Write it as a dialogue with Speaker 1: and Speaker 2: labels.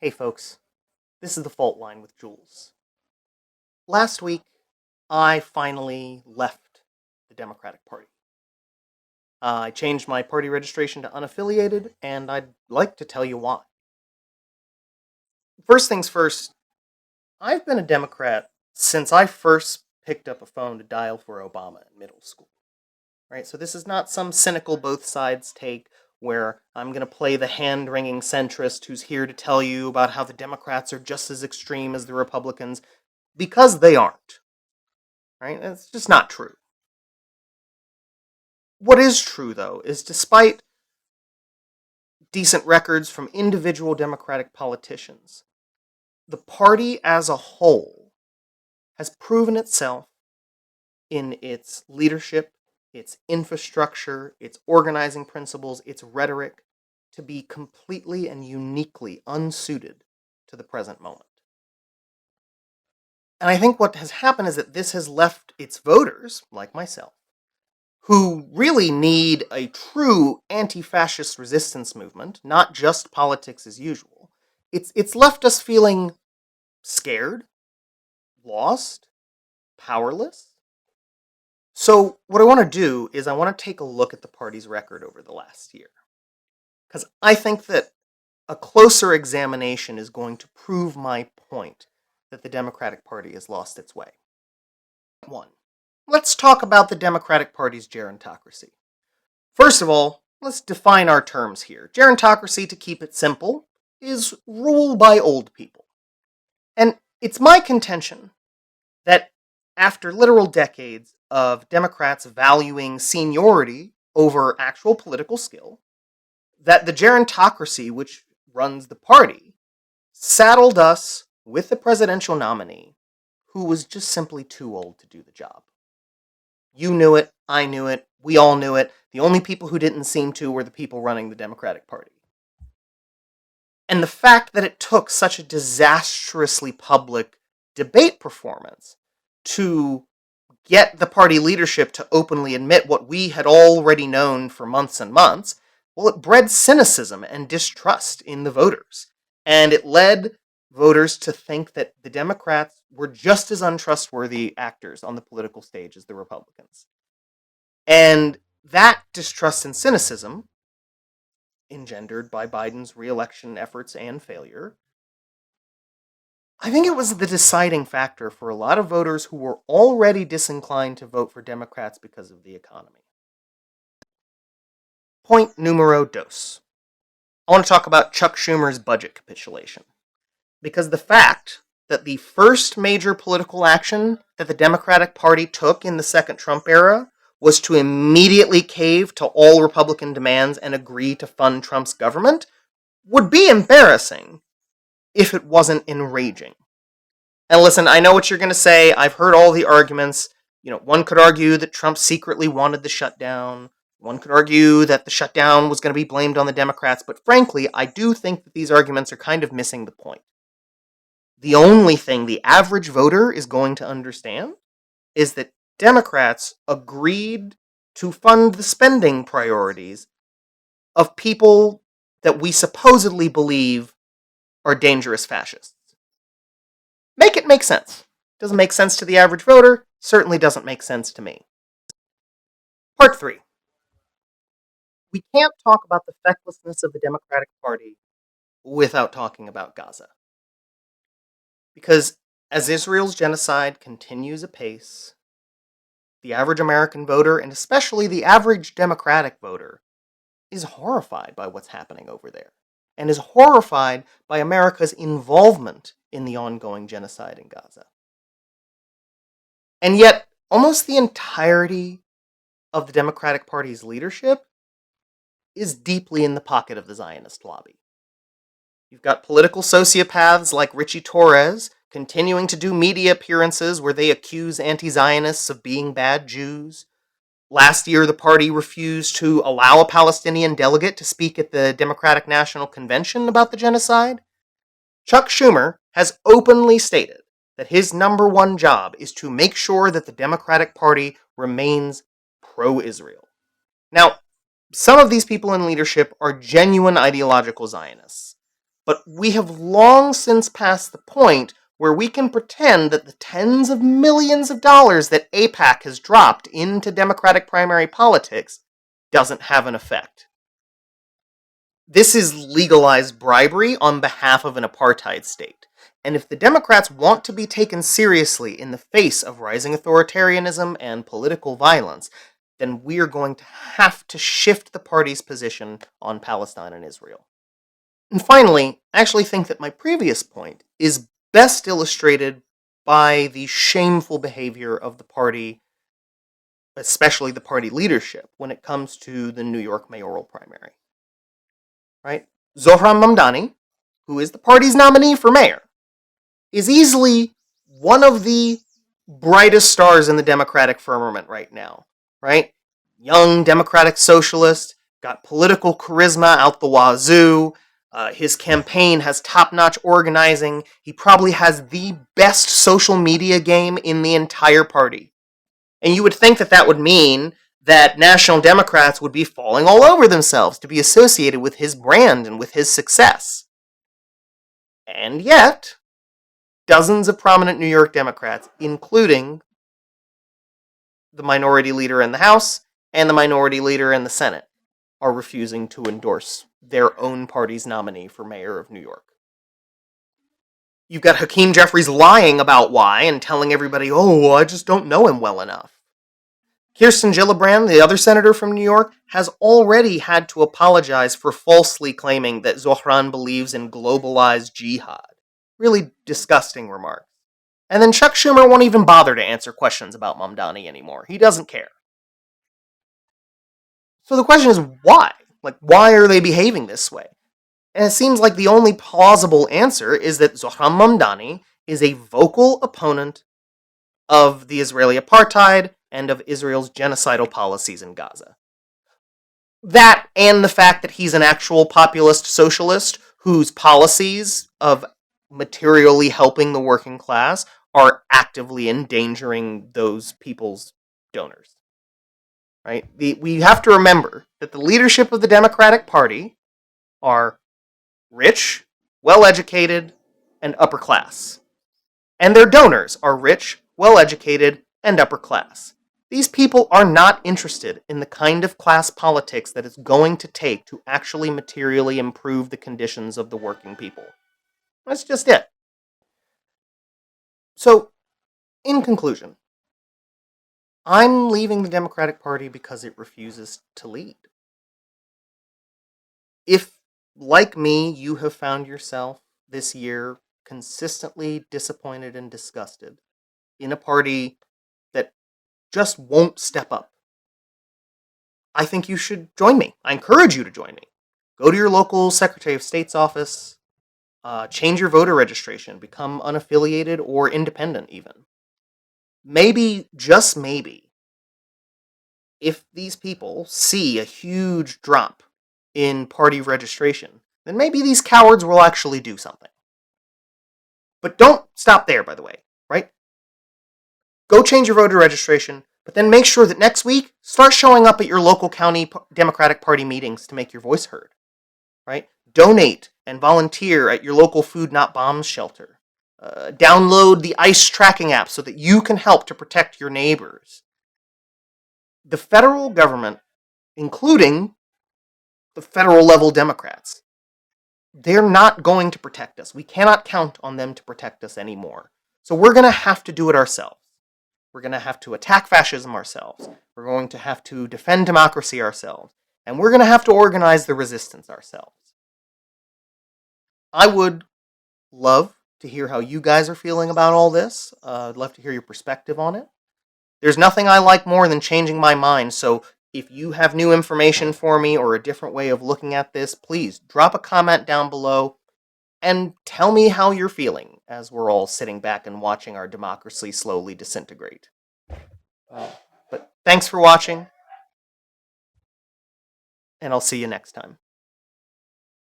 Speaker 1: Hey folks, this is The Fault Line with Jules. Last week, I finally left the Democratic Party. I changed my party registration to unaffiliated, and I'd like to tell you why. First things first, I've been a Democrat since I first picked up a phone to dial for Obama in middle school. Right? So this is not some cynical both sides take where I'm going to play the hand-wringing centrist who's here to tell you about how the Democrats are just as extreme as the Republicans, because they aren't. Right? It's just not true. What is true, though, is despite decent records from individual Democratic politicians, the party as a whole has proven itself in its leadership, its infrastructure, its organizing principles, its rhetoric, to be completely and uniquely unsuited to the present moment. And I think what has happened is that this has left its voters, like myself, who really need a true anti-fascist resistance movement, not just politics as usual. It's left us feeling scared, lost, powerless. So what I want to do is I want to take a look at the party's record over the last year. Because I think that a closer examination is going to prove my point that the Democratic Party has lost its way. 1. Let's talk about the Democratic Party's gerontocracy. First of all, let's define our terms here. Gerontocracy, to keep it simple, is rule by old people. And it's my contention that after literal decades of Democrats valuing seniority over actual political skill, that the gerontocracy, which runs the party, saddled us with the presidential nominee who was just simply too old to do the job. You knew it, I knew it, we all knew it. The only people who didn't seem to were the people running the Democratic Party. And the fact that it took such a disastrously public debate performance to get the party leadership to openly admit what we had already known for months and months, well, it bred cynicism and distrust in the voters. And it led voters to think that the Democrats were just as untrustworthy actors on the political stage as the Republicans. And that distrust and cynicism, engendered by Biden's re-election efforts and failure, I think it was the deciding factor for a lot of voters who were already disinclined to vote for Democrats because of the economy. Point numero dos. I want to talk about Chuck Schumer's budget capitulation. Because the fact that the first major political action that the Democratic Party took in the second Trump era was to immediately cave to all Republican demands and agree to fund Trump's government would be embarrassing if it wasn't enraging. And listen, I know what you're going to say. I've heard all the arguments. One could argue that Trump secretly wanted the shutdown. One could argue that the shutdown was going to be blamed on the Democrats. But frankly, I do think that these arguments are kind of missing the point. The only thing the average voter is going to understand is that Democrats agreed to fund the spending priorities of people that we supposedly believe are dangerous fascists. Make it make sense. Doesn't make sense to the average voter, certainly doesn't make sense to me. Part 3. We can't talk about the fecklessness of the Democratic Party without talking about Gaza. Because as Israel's genocide continues apace, the average American voter, and especially the average Democratic voter, is horrified by what's happening over there, and is horrified by America's involvement in the ongoing genocide in Gaza. And yet, almost the entirety of the Democratic Party's leadership is deeply in the pocket of the Zionist lobby. You've got political sociopaths like Richie Torres continuing to do media appearances where they accuse anti-Zionists of being bad Jews. Last year, the party refused to allow a Palestinian delegate to speak at the Democratic National Convention about the genocide. Chuck Schumer has openly stated that his number one job is to make sure that the Democratic Party remains pro-Israel. Now, some of these people in leadership are genuine ideological Zionists. But we have long since passed the point where we can pretend that the tens of millions of dollars that AIPAC has dropped into Democratic primary politics doesn't have an effect. This is legalized bribery on behalf of an apartheid state. And if the Democrats want to be taken seriously in the face of rising authoritarianism and political violence, then we are going to have to shift the party's position on Palestine and Israel. And finally, I actually think that my previous point is best illustrated by the shameful behavior of the party, especially the party leadership, when it comes to the New York mayoral primary. Right? Zohran Mamdani, who is the party's nominee for mayor, is easily one of the brightest stars in the Democratic firmament right now. Right? Young Democratic socialist, got political charisma out the wazoo. His campaign has top-notch organizing. He probably has the best social media game in the entire party. And you would think that that would mean that National Democrats would be falling all over themselves to be associated with his brand and with his success. And yet, dozens of prominent New York Democrats, including the minority leader in the House and the minority leader in the Senate, are refusing to endorse their own party's nominee for mayor of New York. You've got Hakeem Jeffries lying about why and telling everybody, oh, I just don't know him well enough. Kirsten Gillibrand, the other senator from New York, has already had to apologize for falsely claiming that Zohran believes in globalized jihad. Really disgusting remark. And then Chuck Schumer won't even bother to answer questions about Mamdani anymore. He doesn't care. So the question is, why? Why are they behaving this way? And it seems like the only plausible answer is that Zohran Mamdani is a vocal opponent of the Israeli apartheid and of Israel's genocidal policies in Gaza. That and the fact that he's an actual populist socialist whose policies of materially helping the working class are actively endangering those people's donors. Right? We have to remember that the leadership of the Democratic Party are rich, well-educated, and upper class. And their donors are rich, well-educated, and upper class. These people are not interested in the kind of class politics that it's going to take to actually materially improve the conditions of the working people. That's just it. So, in conclusion, I'm leaving the Democratic Party because it refuses to lead. If, like me, you have found yourself this year consistently disappointed and disgusted in a party that just won't step up, I think you should join me. I encourage you to join me. Go to your local Secretary of State's office, change your voter registration, become unaffiliated or independent even. Maybe, just maybe, if these people see a huge drop in party registration, then maybe these cowards will actually do something. But don't stop there, by the way, right? Go change your voter registration, but then make sure that next week, start showing up at your local county Democratic Party meetings to make your voice heard, right? Donate and volunteer at your local Food Not Bombs shelter. Download the ICE tracking app so that you can help to protect your neighbors. The federal government, including the federal level Democrats, they're not going to protect us. We cannot count on them to protect us anymore. So we're going to have to do it ourselves. We're going to have to attack fascism ourselves. We're going to have to defend democracy ourselves. And we're going to have to organize the resistance ourselves. I would love to hear how you guys are feeling about all this. I'd love to hear your perspective on it. There's nothing I like more than changing my mind, so if you have new information for me or a different way of looking at this, please drop a comment down below and tell me how you're feeling as we're all sitting back and watching our democracy slowly disintegrate. But thanks for watching, and I'll see you next time.